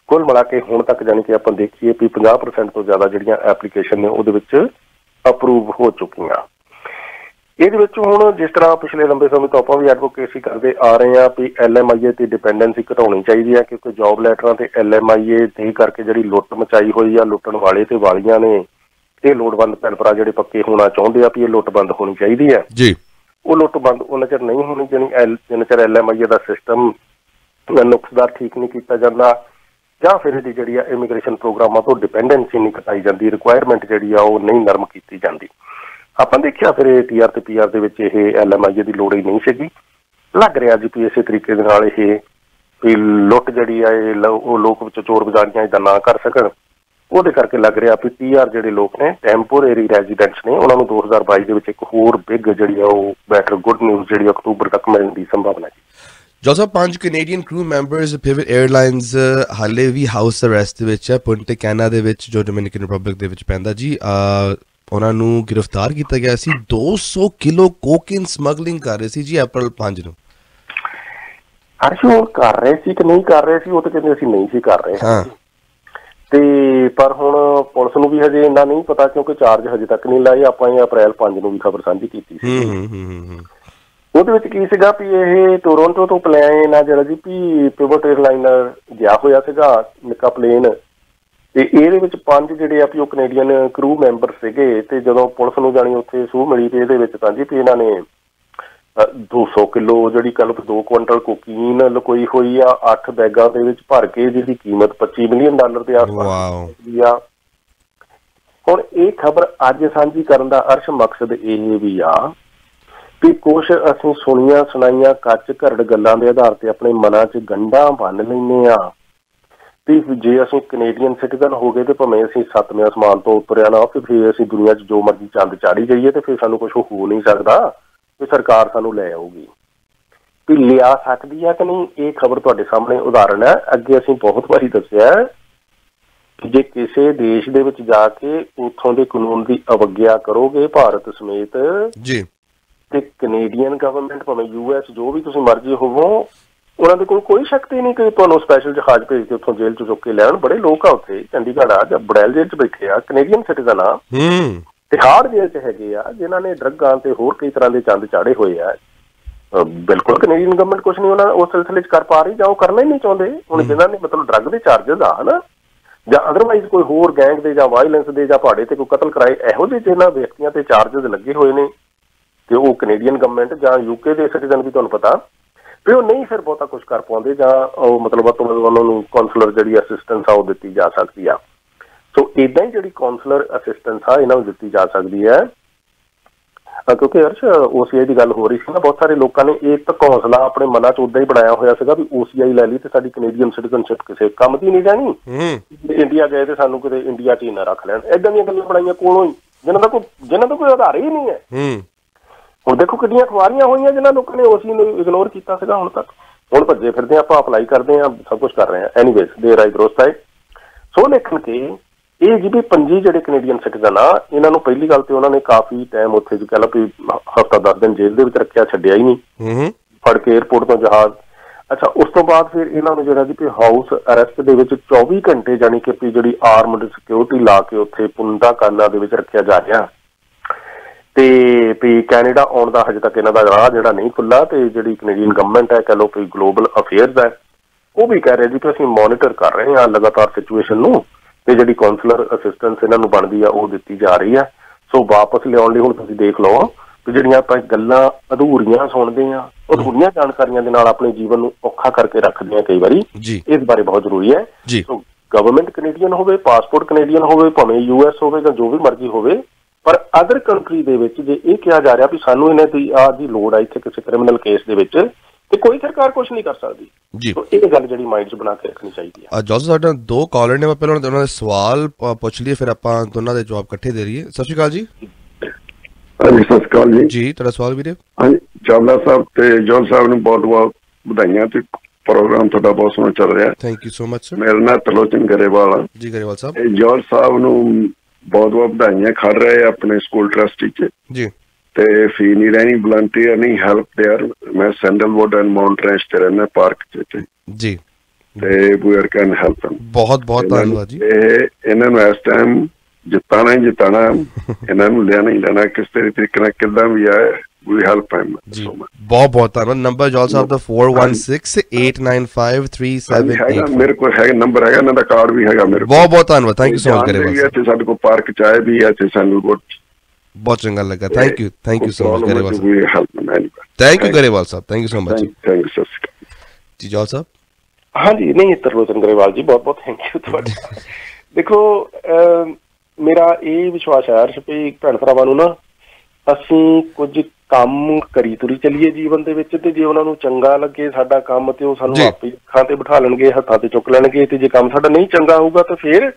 ਕੁੱਲ ਮਿਲਾ ਕੇ ਹੁਣ ਤੱਕ ਜਾਣੀ ਕਿ ਆਪਾਂ ਦੇਖੀਏ ਵੀ 50% ਤੋਂ ਜ਼ਿਆਦਾ ਜਿਹੜੀਆਂ ਐਪਲੀਕੇਸ਼ਨ ਨੇ ਉਹਦੇ ਵਿੱਚ ਅਪਰੂਵ ਹੋ ਚੁੱਕੀਆਂ। ਇਹਦੇ ਵਿੱਚ ਹੁਣ ਜਿਸ ਤਰ੍ਹਾਂ ਪਿਛਲੇ ਲੰਬੇ ਸਮੇਂ ਤੋਂ ਆਪਾਂ ਵੀ ਐਡਵੋਕੇਸੀ ਕਰਦੇ ਆ ਰਹੇ ਹਾਂ ਵੀ LMIA ਤੇ ਡਿਪੈਂਡੈਂਸੀ ਘਟਾਉਣੀ ਚਾਹੀਦੀ ਹੈ, ਕਿਉਂਕਿ ਜੋਬ ਲੈਟਰਾਂ ਤੇ LMIA ਦੇ ਕਰਕੇ ਜਿਹੜੀ ਲੁੱਟ ਮਚਾਈ ਹੋਈ ਆ, ਲੁੱਟਣ ਵਾਲੇ ਤੇ ਵਾਲੀਆਂ ਨੇ ਇਹ ਲੋੜਵੰਦ ਭੈਣ ਭਰਾ ਜਿਹੜੇ ਪੱਕੇ ਹੋਣਾ ਚਾਹੁੰਦੇ ਆ ਵੀ ਇਹ ਲੁੱਟ ਬੰਦ ਹੋਣੀ ਚਾਹੀਦੀ ਹੈ ਜੀ। ਉਹ ਲੁੱਟ ਬੰਦ ਉਹਨਾਂ ਚਿਰ ਨਹੀਂ ਹੋਣੀ ਜਿੰਨਾ ਚਿਰ LMIA ਦਾ ਸਿਸਟਮ ਨੁਕਸਦਾਰ ਠੀਕ ਨਹੀਂ ਕੀਤਾ ਜਾਂਦਾ ਜਾਂ ਫਿਰ ਇਹਦੀ ਜਿਹੜੀ ਆ ਇਮੀਗ੍ਰੇਸ਼ਨ ਪ੍ਰੋਗਰਾਮਾਂ ਤੋਂ ਡਿਪੈਂਡੈਂਸੀ ਨਹੀਂ ਘਟਾਈ ਜਾਂਦੀ, ਰਿਕੁਆਇਰਮੈਂਟ ਜਿਹੜੀ ਆ ਉਹ ਨਹੀਂ ਨਰਮ ਕੀਤੀ ਜਾਂਦੀ। ਆਪਾਂ ਦੇਖਿਆ ਫਿਰ ਇਹ TR ਤੇ PR ਦੇ ਵਿੱਚ ਇਹ LMIA ਦੀ ਲੋੜ ਹੀ ਨਹੀਂ ਸੀਗੀ। ਲੱਗ ਰਿਹਾ ਜੀ ਵੀ ਇਸੇ ਤਰੀਕੇ ਦੇ ਨਾਲ ਇਹ ਵੀ ਲੁੱਟ ਜਿਹੜੀ ਆ ਇਹ ਉਹ ਲੋਕ ਵਿੱਚ ਚੋਰ ਬਜ਼ਾਰੀਆਂ ਇੱਦਾਂ ਨਾ ਕਰ ਸਕਣ, ਉਹਦੇ ਕਰਕੇ ਲੱਗ ਰਿਹਾ ਵੀ TR ਜਿਹੜੇ ਲੋਕ ਨੇ ਟੈਂਪੋਰੇਰੀ ਰੈਜ਼ੀਡੈਂਟਸ ਨੇ ਉਹਨਾਂ ਨੂੰ 2022 ਦੇ ਵਿੱਚ ਇੱਕ ਹੋਰ ਬਿਗ ਜਿਹੜੀ ਆ ਉਹ ਬੈਟਰ ਗੁੱਡ ਨਿਊਜ਼ ਜਿਹੜੀ ਅਕਤੂਬਰ ਤੱਕ ਮਿਲਣ ਦੀ ਸੰਭਾਵਨਾ ਹੈ। ਜੋਸਫ 5 ਕੈਨੇਡੀਅਨ ਕਰੂ ਮੈਂਬਰਸ ਪਿਵਟ 에ਅਰਲਾਈਨਸ ਹਾਲੇ ਵੀ ਹਾਊਸ ਅਰੈਸਟ ਦੇ ਵਿੱਚ ਹੈ ਪੁੰਟੇ ਕੈਨਾ ਦੇ ਵਿੱਚ ਜੋ ਡੋਮਿਨਿਕਨ ਰਿਪਬਲਿਕ ਦੇ ਵਿੱਚ ਪੈਂਦਾ ਜੀ। ਉਹਨਾਂ ਨੂੰ ਗ੍ਰਿਫਤਾਰ ਕੀਤਾ ਗਿਆ ਸੀ, 200 ਕਿਲੋ ਕੋਕੇਨ ਸਮਗਲਿੰਗ ਕਰ ਰਹੇ ਸੀ ਜੀ April 5 ਨੂੰ। ਅਰਸ਼ ਉਹ ਕਰ ਰਹੇ ਸੀ ਕਿ ਨਹੀਂ ਕਰ ਰਹੇ ਸੀ ਉਹ ਤਾਂ ਕਹਿੰਦੇ ਅਸੀਂ ਨਹੀਂ ਸੀ ਕਰ ਰਹੇ ਤੇ ਪਰ ਹੁਣ ਪੁਲਿਸ ਨੂੰ ਵੀ ਹਜੇ ਇੰਨਾ ਨਹੀਂ ਪਤਾ ਕਿਉਂਕਿ ਚਾਰਜ ਹਜੇ ਤੱਕ ਨਹੀਂ ਲਾਏ। ਆਪਾਂ ਇਹ April 5 ਨੂੰ ਵੀ ਖਬਰ ਸਾਂਝੀ ਕੀਤੀ ਸੀ। ਉਹਦੇ ਵਿੱਚ ਕੀ ਸੀਗਾ ਵੀ ਇਹ ਟੋਰੰਟੋ ਤੋਂ ਪਲੇਨ ਆ ਜਿਹੜਾ ਜੀ ਵੀ ਪਿਵਟ 에ਅਰਲਾਈਨਰ ਗਿਆ ਹੋਇਆ ਸੀਗਾ ਨਿੱਕਾ ਪਲੇਨ ਤੇ ਇਹਦੇ ਵਿੱਚ 5 ਜਿਹੜੇ ਆ ਵੀ ਉਹ ਕੈਨੇਡੀਅਨ ਕਰੂ ਮੈਂਬਰ ਸੀਗੇ ਤੇ ਜਦੋਂ ਪੁਲਿਸ ਨੂੰ ਜਾਣੀ ਉੱਥੇ ਸੂਹ ਮਿਲੀ ਤੇ ਇਹਦੇ ਵਿੱਚ ਤਾਂ ਜੀ ਵੀ ਇਹਨਾਂ ਨੇ 200 ਕਿਲੋ ਜਿਹੜੀ ਕੱਲ 2 ਕੁਇੰਟਲ ਕੋਕੀਨ ਲੁਕੋਈ ਹੋਈ ਆ 8 ਬੈਗਾਂ ਦੇ ਵਿੱਚ ਭਰ ਕੇ ਜਿਹਦੀ ਕੀਮਤ $25 ਮਿਲੀਅਨ ਦੇ ਆਸ-ਪਾਸ ਆ। ਹੁਣ ਇਹ ਖਬਰ ਅੱਜ ਸਾਂਝੀ ਕਰਨ ਦਾ ਅਰਸ਼ ਮਕਸਦ ਇਹ ਵੀ ਆ ਵੀ ਕੁਛ ਅਸੀਂ ਸੁਣੀਆਂ ਸੁਣਾਈਆਂ ਕੱਚ ਘਰੜ ਗੱਲਾਂ ਦੇ ਆਧਾਰ ਤੇ ਆਪਣੇ ਮਨਾਂ 'ਚ ਗੰਢਾਂ ਬੰਨ ਲੈਂਦੇ ਆ ਵੀ ਜੇ ਅਸੀਂ ਕੈਨੇਡੀਅਨ ਸਿਟੀਜ਼ਨ ਹੋ ਗਏ ਤੇ ਭਾਵੇਂ ਅਸੀਂ 7ਵੇਂ ਅਸਮਾਨ ਤੋਂ ਉਤਰਿਆ ਨਾ ਤੇ ਫਿਰ ਅਸੀਂ ਦੁਨੀਆ 'ਚ ਜੋ ਮਰਜ਼ੀ ਚੰਦ ਚਾੜੀ ਜਾਈਏ ਤੇ ਫਿਰ ਸਾਨੂੰ ਕੁਛ ਹੋ ਨਹੀਂ ਸਕਦਾ ਵੀ ਸਰਕਾਰ ਸਾਨੂੰ ਲੈ ਆਊਗੀ ਵੀ ਲਿਆ ਸਕਦੀ ਆ ਕਿ ਨਹੀਂ। ਇਹ ਖਬਰ ਤੁਹਾਡੇ ਸਾਹਮਣੇ ਉਦਾਹਰਨ ਹੈ। ਅੱਗੇ ਅਸੀਂ ਬਹੁਤ ਵਾਰੀ ਦੱਸਿਆ ਕਿ ਜੇ ਕਿਸੇ ਦੇਸ਼ ਦੇ ਵਿੱਚ ਜਾ ਕੇ ਉੱਥੋਂ ਦੇ ਕਾਨੂੰਨ ਦੀ ਅਵਗਿਆ ਕਰੋਗੇ ਭਾਰਤ ਸਮੇਤ ਜੀ ਤੇ ਕੈਨੇਡੀਅਨ ਗਵਰਨਮੈਂਟ ਭਾਵੇਂ US ਜੋ ਵੀ ਤੁਸੀਂ ਮਰਜ਼ੀ ਹੋਵੋ ਉਹਨਾਂ ਦੇ ਕੋਲ ਕੋਈ ਸ਼ਕਤੀ ਨਹੀਂ ਕਿ ਤੁਹਾਨੂੰ ਸਪੈਸ਼ਲ ਜਹਾਜ਼ ਭੇਜ ਕੇ ਉੱਥੋਂ ਜੇਲ੍ਹ 'ਚ ਚੁੱਕ ਕੇ ਲੈਣ। ਬੜੇ ਲੋਕ ਆ ਉੱਥੇ ਚੰਡੀਗੜ੍ਹ ਆ ਜਾਂ ਬੜੈਲ ਜੇਲ੍ਹ 'ਚ ਬੈਠੇ ਆ ਕੈਨੇਡੀਅਨ ਸਿਟੀਜ਼ਨ ਆ ਤੇ ਹਾਰਡ ਜੇਲ੍ਹ 'ਚ ਹੈਗੇ ਆ ਜਿਨ੍ਹਾਂ ਨੇ ਡਰੱਗਾਂ ਤੇ ਹੋਰ ਕਈ ਤਰ੍ਹਾਂ ਦੇ ਚੰਦ ਚਾੜੇ ਹੋਏ ਆ। ਬਿਲਕੁਲ ਕੈਨੇਡੀਅਨ ਗਵਰਨਮੈਂਟ ਕੁਛ ਨਹੀਂ ਉਹਨਾਂ ਉਸ ਸਿਲਸਿਲੇ 'ਚ ਕਰ ਪਾ ਰਹੀ ਜਾਂ ਉਹ ਕਰਨਾ ਹੀ ਨਹੀਂ ਚਾਹੁੰਦੇ। ਹੁਣ ਜਿਨ੍ਹਾਂ ਨੇ ਮਤਲਬ ਡਰੱਗ ਦੇ ਚਾਰਜਿਸ ਆ ਹਨਾ ਜਾਂ ਅਦਰਵਾਈਜ਼ ਕੋਈ ਹੋਰ ਗੈਂਗ ਦੇ ਜਾਂ ਵਾਇਲੈਂਸ ਦੇ ਜਾਂ ਭਾੜੇ ਤੇ ਕੋਈ ਕਤਲ ਕਰਾਏ ਇਹੋ ਜਿਹੇ ਜਿਹਨਾਂ ਵਿਅਕਤੀਆਂ ਤੇ ਚਾਰਜਿਸ ਲੱਗੇ ਹੋਏ ਨੇ ਤੇ ਉਹ ਕੈਨੇਡੀਅਨ ਗਵਰਨਮੈਂਟ ਜਾਂ UK ਦੇ ਸਿਟੀਜ਼ਨ ਵੀ ਤੁਹਾਨੂੰ ਪਤਾ ਵੀ ਉਹ ਨਹੀਂ ਫਿਰ ਬਹੁਤਾ ਕੁਛ ਕਰ ਪਾਉਂਦੇ ਜਾਂ ਉਹ ਮਤਲਬ ਉਹਨਾਂ ਨੂੰ ਕਾਉਂਸਲਰ ਜਿਹੜੀ ਅਸਿਸਟੈਂਸ ਆ ਉਹ ਦਿੱਤੀ ਜਾ ਸਕਦੀ ਆ। ਸੋ ਇੱਦਾਂ ਹੀ ਜਿਹੜੀ ਕਾਉਂਸਲਰ ਅਸਿਸਟੈਂਸ ਆ ਇਹਨਾਂ ਨੂੰ ਦਿੱਤੀ ਜਾ ਸਕਦੀ ਹੈ ਕਿਉਂਕਿ ਅਰਸ਼ OCI ਦੀ ਗੱਲ ਹੋ ਰਹੀ ਸੀ ਨਾ ਬਹੁਤ ਸਾਰੇ ਲੋਕਾਂ ਨੇ ਇੱਕ ਹੌਸਲਾ ਆਪਣੇ ਮਨਾਂ 'ਚ ਉੱਦਾਂ ਹੀ ਬਣਾਇਆ ਹੋਇਆ ਸੀਗਾ ਵੀ OCI ਲੈ ਲਈ ਤੇ ਸਾਡੀ ਕੈਨੇਡੀਅਨ ਸਿਟੀਜ਼ਨਸ਼ਿਪ ਕਿਸੇ ਕੰਮ ਦੀ ਨਹੀਂ ਰਹਿਣੀ। ਇੰਡੀਆ ਗਏ ਤੇ ਸਾਨੂੰ ਕਿਤੇ ਇੰਡੀਆ 'ਚ ਹੀ ਨਾ ਰੱਖ ਲੈਣ। ਏਦਾਂ ਦੀਆਂ ਗੱਲਾਂ ਬਣਾਈਆਂ ਕੋਲੋਂ ਹੀ ਜਿਹਨਾਂ ਦਾ ਕੋਈ ਆਧਾਰ ਹੀ ਨਹੀਂ ਹੈ। ਹੁਣ ਦੇਖੋ ਕਿੰਨੀਆਂ ਖੁਆਰੀਆਂ ਹੋਈਆਂ ਜਿਹਨਾਂ ਲੋਕਾਂ ਨੇ OCI ਨੂੰ ਇਗਨੋਰ ਕੀਤਾ ਸੀਗਾ ਹੁਣ ਤੱਕ। ਹੁਣ ਭੱਜੇ ਫਿਰਦੇ ਆਪਾਂ ਅਪਲਾਈ ਕਰਦੇ ਹਾਂ ਸਭ ਕੁਛ ਕਰ ਰਹੇ ਹਾਂ। ਐਨੀਵੇਜ਼ ਦੇਰ ਆਈ ਦਰੋਸਤ ਹੈ ਸੋ ਲੇਕਿਨ ਕਿ ਇਹ ਜੀ ਵੀ 5 ਜਿਹੜੇ ਕੈਨੇਡੀਅਨ ਸਿਟੀਜ਼ਨ ਆ ਇਹਨਾਂ ਨੂੰ ਪਹਿਲੀ ਗੱਲ ਤੇ ਉਹਨਾਂ ਨੇ ਕਾਫੀ ਟਾਈਮ ਉੱਥੇ ਜੀ ਕਹਿ ਲਓ ਵੀ ਹਫ਼ਤਾ 10 ਦਿਨ ਜੇਲ੍ਹ ਦੇ ਵਿੱਚ ਰੱਖਿਆ ਛੱਡਿਆ ਹੀ ਨਹੀਂ ਫੜ ਕੇ ਏਅਰਪੋਰਟ ਤੋਂ ਜਹਾਜ਼। ਅੱਛਾ ਉਸ ਤੋਂ ਬਾਅਦ ਫਿਰ ਇਹਨਾਂ ਨੂੰ ਜਿਹੜਾ ਜੀ ਵੀ ਹਾਊਸ ਅਰੈਸਟ ਦੇ ਵਿੱਚ 24 ਘੰਟੇ ਜਾਣੀ ਕਿ ਜਿਹੜੀ ਆਰਮਡ ਸਿਕਿਉਰਿਟੀ ਲਾ ਕੇ ਉੱਥੇ ਪੁੰਡਾ ਕਾਨਾ ਦੇ ਵਿੱਚ ਰੱਖਿਆ ਜਾ ਰਿਹਾ ਤੇ ਵੀ ਕੈਨੇਡਾ ਆਉਣ ਦਾ ਹਜੇ ਤੱਕ ਇਹਨਾਂ ਦਾ ਰਾਹ ਜਿਹੜਾ ਨਹੀਂ ਖੁੱਲ੍ਹਾ। ਤੇ ਜਿਹੜੀ ਕੈਨੇਡੀਅਨ ਗਵਰਨਮੈਂਟ ਹੈ, ਕਹਿ ਲਓ ਵੀ ਗਲੋਬਲ ਅਫੇਅਰਸ ਹੈ, ਉਹ ਵੀ ਕਹਿ ਰਹੇ ਜੀ ਕਿ ਅਸੀਂ ਮੋਨੀਟਰ ਕਰ ਰਹੇ ਹਾਂ ਲਗਾਤਾਰ ਸਿਚੁਏਸ਼ਨ ਨੂੰ, ਤੇ ਜਿਹੜੀ ਕਾਉਂਸਲਰ ਅਸਿਸਟੈਂਸ ਇਹਨਾਂ ਨੂੰ ਬਣਦੀ ਆ ਉਹ ਦਿੱਤੀ ਜਾ ਰਹੀ ਆ। ਸੋ ਵਾਪਸ ਲਿਆਉਣ ਲਈ ਹੁਣ ਤੁਸੀਂ ਦੇਖ ਲਓ ਕਿ ਜਿਹੜੀਆਂ ਆਪਾਂ ਗੱਲਾਂ ਅਧੂਰੀਆਂ ਸੁਣਦੇ ਹਾਂ, ਅਧੂਰੀਆਂ ਜਾਣਕਾਰੀਆਂ ਦੇ ਨਾਲ ਆਪਣੇ ਜੀਵਨ ਨੂੰ ਔਖਾ ਕਰਕੇ ਰੱਖਦੇ ਹਾਂ ਕਈ ਵਾਰੀ, ਇਸ ਬਾਰੇ ਬਹੁਤ ਜ਼ਰੂਰੀ ਹੈ। ਸੋ ਗਵਰਨਮੈਂਟ ਕੈਨੇਡੀਅਨ ਹੋਵੇ, ਪਾਸਪੋਰਟ ਕੈਨੇਡੀਅਨ ਹੋਵੇ, ਭਾਵੇਂ US ਹੋਵੇ ਜਾਂ ਜੋ ਵੀ ਮਰਜ਼ੀ ਹੋਵੇ, ਪਰ ਅਦਰ ਕੰਟਰੀ ਦੇ ਵਿੱਚ ਜੇ ਇਹ ਕਿਹਾ ਜਾ ਰਿਹਾ ਵੀ ਸਾਨੂੰ ਇਹਨਾਂ ਦੀ ਆਹ ਦੀ ਲੋੜ ਆ ਇੱਥੇ ਕਿਸੇ ਕ੍ਰਿਮੀਨਲ ਕੇਸ ਦੇ ਵਿੱਚ, ਤੇ ਕੋਈ ਸਰਕਾਰ ਕੁਛ ਨਹੀਂ ਕਰ ਸਕਦੀ ਜੀ। ਇਹ ਗੱਲ ਜਿਹੜੀ ਮਾਈਂਡ 'ਚ ਬਣਾ ਕੇ ਰੱਖਣੀ ਚਾਹੀਦੀ ਹੈ। ਜੋਸਫ ਸਾਡਾ 2 ਕਾਲਰ ਨੇ, ਮੈਂ ਪਹਿਲਾਂ ਉਹਨਾਂ ਦੇ ਸਵਾਲ ਪੁੱਛ ਲਈਏ, ਫਿਰ ਆਪਾਂ ਦੋਨਾਂ ਦੇ ਜਵਾਬ ਇਕੱਠੇ ਦੇ ਰਹੀਏ। ਸਤਿ ਸ਼੍ਰੀ ਅਕਾਲ ਜੀ। ਹਾਂਜੀ ਸਤਿ ਸ਼੍ਰੀ ਅਕਾਲ ਜੀ। ਜੀ ਤੁਹਾਡਾ ਸਵਾਲ ਵੀਰੇ। ਹਾਂਜੀ ਚਾਵਲਾ ਸਾਹਿਬ ਤੇ ਜੋਲ ਸਾਹਿਬ ਨੂੰ ਬਹੁਤ ਬਹੁਤ ਵਧਾਈਆਂ ਤੇ ਪ੍ਰੋਗਰਾਮ ਤੁਹਾਡਾ ਬਹੁਤ ਸੋਹਣਾ ਚੱਲ ਰਿਹਾ। Thank you so much sir. ਮੇਰਾ ਨਾਮ ਤਰਲੋਚਨ ਗਰੇਵਾਲ ਆ ਜੀ। ਗਰੇਵਾਲ ਸਾਹਿਬ, ਇਹ ਜੋਲ ਸਾਹਿਬ ਨੂੰ ਬਹੁਤ ਬਹੁਤ ਵਧਾਈਆਂ, ਖੜ ਰਹੇ ਆਪਣੇ ਸਕੂਲ ਟਰਸਟੀ 'ਚ ਜੀ। ਤੇ ਫੀ ਨਹੀਂ ਰਹਿਣੀ, ਵਲੰਟੀਅਰ ਨਹੀਂ, ਹੈਲਪ ਦੇਅਰ। ਮੈਂ ਸੈਂਡਲਵੁੱਡ ਐਂਡ ਮਾਊਂਟ ਰੈਂਚ ਤੇ ਰਹਿੰਦਾ ਪਾਰਕ 'ਚ ਜੀ, ਤੇ ਵੀ ਆਰ ਕੈਨ ਹੈਲਪ। ਬਹੁਤ ਬਹੁਤ ਧੰਨਵਾਦ ਜੀ। ਇਹ ਇਹਨਾਂ ਨੂੰ ਇਸ ਟਾਈਮ ਜਿਤਾਣਾ ਹੀ ਜਿਤਾਣਾ, ਇਹਨਾਂ ਨੂੰ ਲੈਣਾ ਹੀ ਲੈਣਾ, ਕਿਸ ਤਰੀਕੇ ਨਾਲ ਕਿੱਦਾਂ ਵੀ ਆਏ। We help him ਜੀ। ਬਹੁਤ ਬਹੁਤ ਧੰਨਵਾਦ। ਨੰਬਰ ਜੋਲ ਸਾਹਿਬ ਦਾ 4168953784 ਮੇਰੇ ਕੋਲ ਹੈ, ਨੰਬਰ ਹੈਗਾ ਇਹਨਾਂ ਦਾ, ਕਾਰਡ ਵੀ ਹੈਗਾ ਮੇਰੇ ਕੋਲ। ਬਹੁਤ ਬਹੁਤ ਧੰਨਵਾਦ। Thank you so much Grewal ਸਾਹਿਬ। ਇੱਥੇ ਸਾਡੇ ਕੋਲ ਪਾਰਕ ਚ ਆਏ ਵੀ, ਇੱਥੇ ਸੈਂਡਲਵੁੱਡ ਬਹੁਤ ਚੰਗਾ ਲੱਗਾ। Thank you so much Grewal Sahib. Thank you Grewal Sahib, thank you so much ਜੀ। ਜੋਲ ਸਾਹਿਬ। ਹਾਂਜੀ, ਨਹੀਂ ਤਰਲੋਚਨ ਗਰੇਵਾਲ ਜੀ, ਬਹੁਤ ਬਹੁਤ ਥੈਂਕ ਯੂ ਤੁਹਾਡਾ। ਦੇਖੋ ਮੇਰਾ ਇਹ ਵਿਸ਼ਵਾਸ ਹੈ ਵੀ ਭੈਣ ਭਰਾਵਾਂ ਨੂੰ ਨਾ, ਅਸੀਂ ਕੁਝ ਕੰਮ ਕਰੀ ਤੁਰੀ ਚੱਲੀਏ ਜੀਵਨ ਦੇ ਵਿੱਚ, ਤੇ ਜੇ ਉਹਨਾਂ ਨੂੰ ਚੰਗਾ ਲੱਗੇ ਸਾਡਾ ਕੰਮ ਤੇ ਉਹ ਸਾਨੂੰ ਆਪੇ ਅੱਖਾਂ ਤੇ ਬਿਠਾ ਲੈਣਗੇ, ਹੱਥਾਂ ਤੇ ਚੁੱਕ ਲੈਣਗੇ। ਤੇ ਜੇ ਕੰਮ ਸਾਡਾ ਨਹੀਂ ਚੰਗਾ ਹੋਊਗਾ ਤਾਂ ਫਿਰ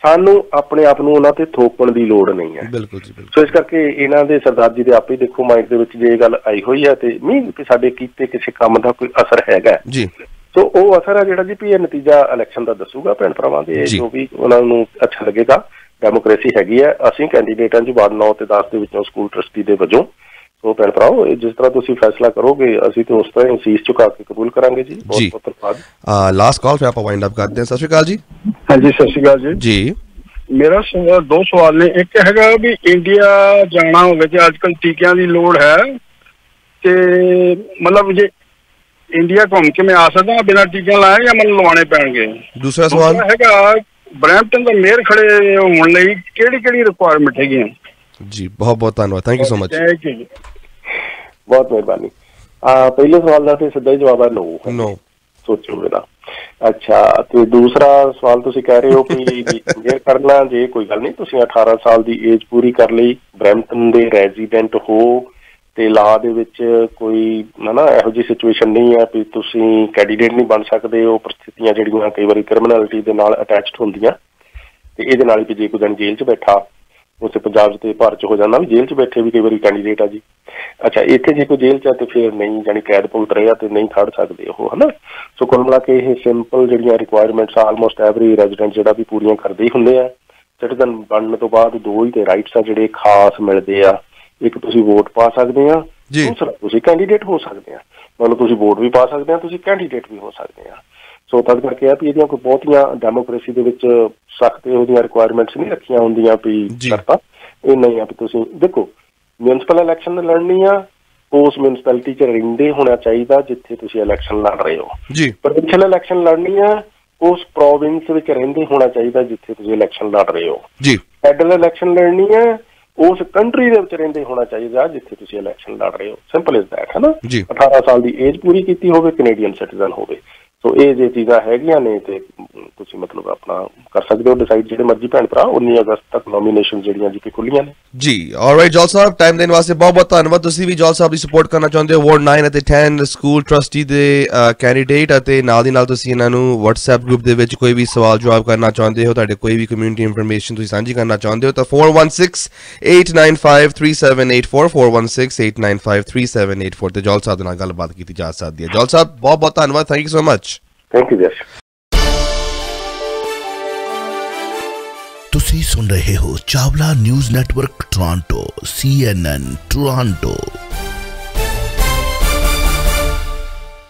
ਸਾਨੂੰ ਆਪਣੇ ਆਪ ਨੂੰ ਉਹਨਾਂ ਤੇ ਥੋਪਣ ਦੀ ਲੋੜ ਨਹੀਂ ਹੈ। ਬਿਲਕੁਲ ਜੀ, ਬਿਲਕੁਲ। ਸੋ ਇਸ ਕਰਕੇ ਇਹਨਾਂ ਦੇ ਸਰਦਾਰ ਜੀ ਦੇ ਆਪੇ ਦੇਖੋ ਮਾਈਂਡ ਦੇ ਵਿੱਚ ਜੇ ਇਹ ਗੱਲ ਆਈ ਹੋਈ ਹੈ, ਤੇ ਮੀਨ ਕਿ ਸਾਡੇ ਕੀਤੇ ਕਿਸੇ ਕੰਮ ਦਾ ਕੋਈ ਅਸਰ ਹੈਗਾ ਜੀ। ਸੋ ਉਹ ਅਸਰ ਹੈ ਜਿਹੜਾ ਜੀ ਵੀ ਇਹ ਨਤੀਜਾ ਇਲੈਕਸ਼ਨ ਦਾ ਦੱਸੂਗਾ ਭੈਣ ਭਰਾਵਾਂ ਦੇ, ਜੋ ਵੀ ਉਹਨਾਂ ਨੂੰ ਅੱਛਾ ਲੱਗੇਗਾ। ਡੈਮੋਕ੍ਰੇਸੀ ਹੈਗੀ ਹੈ, ਅਸੀਂ ਕੈਂਡੀਡੇਟਾਂ ਚ ਵਾਰਡ 9 ਤੇ 10 ਦੇ ਵਿੱਚੋਂ ਸਕੂਲ ਟਰਸਟੀ ਦੇ ਵਜੋਂ। ਸੋ ਭੈਣ ਭਰਾਓ, ਜਿਸ ਤਰ੍ਹਾਂ ਤੁਸੀਂ ਫੈਸਲਾ ਕਰੋਗੇ ਅਸੀਂ ਤੇ ਉਸ ਤਰ੍ਹਾਂ ਸੀਸ ਝੁਕਾ ਕੇ ਕਬੂਲ ਕਰਾਂਗੇ ਜੀ। ਬਹੁਤ ਬਹੁਤ ਧੰਨਵਾਦ। ਲਾਸਟ ਕਾਲ ਫਿਰ ਆਪਾਂ ਵਾਈਂਡ ਅਪ ਕਰਦੇ ਹਾਂ। ਸਤਿ ਸ਼੍ਰੀ ਅਕਾਲ ਜੀ। ਹਾਂਜੀ ਸਤਿ ਸ਼੍ਰੀ ਅਕਾਲ ਜੀ। ਮੇਰਾ 2 ਸਵਾਲ ਨੇ। ਇੱਕ ਹੈਗਾ ਵੀ ਇੰਡੀਆ ਜਾਣਾ ਹੋਵੇ ਤੇ ਅੱਜ ਕੱਲ੍ਹ ਟੀਕਿਆਂ ਦੀ ਲੋੜ ਹੈ, ਤੇ ਮਤਲਬ ਜੇ ਇੰਡੀਆ ਘੁੰਮ ਕੇ ਮੈਂ ਆ ਸਕਦਾ ਬਿਨਾਂ ਟੀਕਿਆਂ ਲਾਏ ਜਾਂ ਮੈਨੂੰ ਲਵਾਉਣੇ ਪੈਣਗੇ? ਦੂਸਰਾ ਸਵਾਲ ਹੈਗਾ ਬਰੈਂਪਟਨ ਦਾ ਮੇਅਰ ਖੜੇ ਹੋਣ ਲਈ ਕਿਹੜੀ ਰਿਕੁਆਇਰਮੈਂਟ ਹੈਗੀਆਂ? ਜੀ ਬਹੁਤ ਬਹੁਤ ਧੰਨਵਾਦ। Thank you so much. ਬਹੁਤ ਮਿਹਰਬਾਨੀ। ਪਹਿਲੇ ਸਵਾਲ ਦਾ ਤੇ ਸਿੱਧਾ ਹੀ ਜਵਾਬ ਹੈ ਨੋ। ਸੋਚੋ ਇਹਦਾ। ਅੱਛਾ, ਤੇ ਦੂਸਰਾ ਸਵਾਲ ਤੁਸੀਂ ਕਹਿ ਰਹੇ ਹੋ ਕਿ ਮੇਅਰ ਕਰਨਾ, ਜੇ ਕੋਈ ਗੱਲ ਨਹੀਂ, ਤੁਸੀਂ 18 ਸਾਲ ਦੀ ਏਜ ਪੂਰੀ ਕਰ ਲਈ, ਬਰੈਂਪਟਨ ਦੇ ਰੈਜ਼ੀਡੈਂਟ ਹੋ, ਤੇ ਲਾ ਦੇ ਵਿੱਚ ਕੋਈ ਨਾ ਇਹੋ ਜਿਹੀ ਸਿਚੁਏਸ਼ਨ ਨਹੀਂ ਹੈ ਵੀ ਤੁਸੀਂ ਕੈਂਡੀਡੇਟ ਨਹੀਂ ਬਣ ਸਕਦੇ। ਉਹ ਪ੍ਰਸਥਿਤੀਆਂ ਜਿਹੜੀਆਂ ਕਈ ਵਾਰੀ ਕ੍ਰਿਮੀਨੈਲਿਟੀ ਦੇ ਨਾਲ ਅਟੈਚਡ ਹੁੰਦੀਆਂ, ਤੇ ਇਹਦੇ ਨਾਲ ਵੀ ਜੇ ਕੋਈ ਦਿਨ ਜੇਲ੍ਹ 'ਚ ਬੈਠਾ, ਉਸੇ ਪੰਜਾਬ 'ਚ ਤੇ ਭਾਰਤ 'ਚ ਹੋ ਜਾਂਦਾ ਵੀ ਜੇਲ੍ਹ 'ਚ ਬੈਠੇ ਵੀ ਕਈ ਵਾਰੀ ਕੈਂਡੀਡੇਟ ਆ ਜੀ। ਅੱਛਾ, ਇੱਥੇ ਜੇ ਕੋਈ ਜੇਲ੍ਹ 'ਚ ਆ ਤੇ ਫਿਰ ਨਹੀਂ, ਜਾਣੀ ਕੈਦ ਭੁਗਤ ਰਹੇ ਆ ਤੇ ਨਹੀਂ ਖੜ ਸਕਦੇ ਉਹ, ਹਨਾ। ਸੋ ਕੁੱਲ ਮਿਲਾ ਕੇ ਇਹ ਸਿੰਪਲ ਜਿਹੜੀਆਂ ਰਿਕੁਆਇਰਮੈਂਟਸ ਆਲਮੋਸਟ ਐਵਰੀ ਰੈਜ਼ੀਡੈਂਟ ਜਿਹੜਾ ਵੀ ਪੂਰੀਆਂ ਕਰਦੇ ਹੀ ਹੁੰਦੇ ਆ। ਸਿਟੀਜ਼ਨ ਬਣਨ ਤੋਂ ਬਾਅਦ 2 ਹੀ ਤੇ ਰਾਈਟਸ ਆ ਜਿਹੜੇ ਖਾਸ ਮਿਲਦੇ ਆ। ਇੱਕ ਤੁਸੀਂ ਵੋਟ ਪਾ ਸਕਦੇ ਆ, ਦੂਸਰਾ ਤੁਸੀਂ ਕੈਂਡੀਡੇਟ ਹੋ ਸਕਦੇ ਆ। ਮਤਲਬ ਤੁਸੀਂ ਵੋਟ ਵੀ ਪਾ ਸਕਦੇ ਆ, ਤੁਸੀਂ ਕੈਂਡੀਡੇਟ ਵੀ ਹੋ ਸਕਦੇ ਆ। ਸੋ ਤਦ ਕਰਕੇ ਆ ਵੀ ਇਹਦੀਆਂ ਕੋਈ ਬਹੁਤੀਆਂ ਡੈਮੋਕ੍ਰੇਸੀ ਦੇ ਵਿੱਚ ਸਖਤ ਇਹੋ ਜਿਹੀਆਂ ਰਿਕੁਆਇਰਮੈਂਟਸ ਨਹੀਂ ਰੱਖੀਆਂ ਹੁੰਦੀਆਂ ਵੀ ਕਰਤਾ। ਇਹ ਨਹੀਂ ਆ ਵੀ ਤੁਸੀਂ ਦੇਖੋ ਮਿਊਨਿਸਪਲ ਇਲੈਕਸ਼ਨ ਲੜਨੀ ਆ, ਉਸ ਮਿਊਨਿਸਪੈਲਿਟੀ 'ਚ ਰਹਿੰਦੇ ਹੋਣਾ ਚਾਹੀਦਾ ਜਿੱਥੇ ਤੁਸੀਂ ਇਲੈਕਸ਼ਨ ਲੜ ਰਹੇ ਹੋ। ਪ੍ਰੋਵਿੰਸ਼ੀਅਲ ਇਲੈਕਸ਼ਨ ਲੜਨੀ ਆ, ਉਸ ਪ੍ਰੋਵਿੰਸ ਵਿੱਚ ਰਹਿੰਦੇ ਹੋਣਾ ਚਾਹੀਦਾ ਜਿੱਥੇ ਤੁਸੀਂ ਇਲੈਕਸ਼ਨ ਲੜ ਰਹੇ ਹੋ। ਫੈਡਰਲ ਇਲੈਕਸ਼ਨ ਲੜਨੀ ਆ, ਉਸ ਕੰਟਰੀ ਦੇ ਵਿੱਚ ਰਹਿੰਦੇ ਹੋਣਾ ਚਾਹੀਦਾ ਜਿੱਥੇ ਤੁਸੀਂ ਇਲੈਕਸ਼ਨ ਲੜ ਰਹੇ ਹੋ। ਸਿੰਪਲ ਇਜ਼ ਦੈਟ, ਹੈ ਨਾ। 18 ਸਾਲ ਦੀ ਏਜ ਪੂਰੀ ਕੀਤੀ ਹੋਵੇ, ਕੈਨੇਡੀਅਨ ਸਿਟੀਜ਼ਨ ਹੋਵੇ। ਸੋ ਇਹ ਜੇ ਚੀਜ਼ਾਂ ਹੈਗੀਆਂ ਨੇ ਤੇ ਤੁਸੀਂ ਮਤਲਬ ਆਪਣਾ ਕਰ ਸਕਦੇ ਹੋ ਡਿਸਾਈਡ, ਜਿਹੜੇ ਮਰਜ਼ੀ ਭੈਣ ਭਰਾ। 19 ਅਗਸਤ ਤੱਕ ਨੋਮੀਨੇਸ਼ਨ ਜਿਹੜੀਆਂ ਜੀ ਖੁੱਲੀਆਂ ਨੇ ਜੀ। ਆਲਰਾਈਟ ਜੋਲ ਸਾਹਿਬ, ਟਾਈਮ ਦੇਣ ਵਾਸਤੇ ਬਹੁਤ ਬਹੁਤ ਧੰਨਵਾਦ। ਤੁਸੀਂ ਵੀ ਜੋਲ ਸਾਹਿਬ ਦੀ ਸਪੋਰਟ ਕਰਨਾ ਚਾਹੁੰਦੇ ਹੋ, ਵਾਰਡ 9 ਅਤੇ 10 ਸਕੂਲ ਟਰਸਟੀ ਦੇ ਕੈਂਡੀਡੇਟ, ਅਤੇ ਨਾਲ ਦੀ ਨਾਲ ਤੁਸੀਂ ਇਹਨਾਂ ਨੂੰ WhatsApp ਗਰੁੱਪ ਦੇ ਵਿੱਚ ਕੋਈ ਵੀ ਸਵਾਲ ਜਵਾਬ ਕਰਨਾ ਚਾਹੁੰਦੇ ਹੋ, ਤੁਹਾਡੇ ਕੋਈ ਵੀ ਕਮਿਊਨਿਟੀ ਇਨਫੋਰਮੇਸ਼ਨ ਤੁਸੀਂ ਸਾਂਝੀ ਕਰਨਾ ਚਾਹੁੰਦੇ ਹੋ, ਤਾਂ 4168953784 4168953784 ਤੇ ਜੋਲ ਸਾਹਿਬ ਦੇ ਨਾਲ ਗੱਲਬਾਤ ਕੀਤੀ ਜਾ ਸਕਦੀ ਹੈ। ਜੋਲ ਸਾਹਿਬ ਬਹੁਤ ਬਹੁਤ ਧੰਨਵਾਦ। Thank you so much. Thank you. ਤੁਸੀਂ ਸੁਣ ਰਹੇ ਹੋ Chawla news network Toronto CNN Toronto.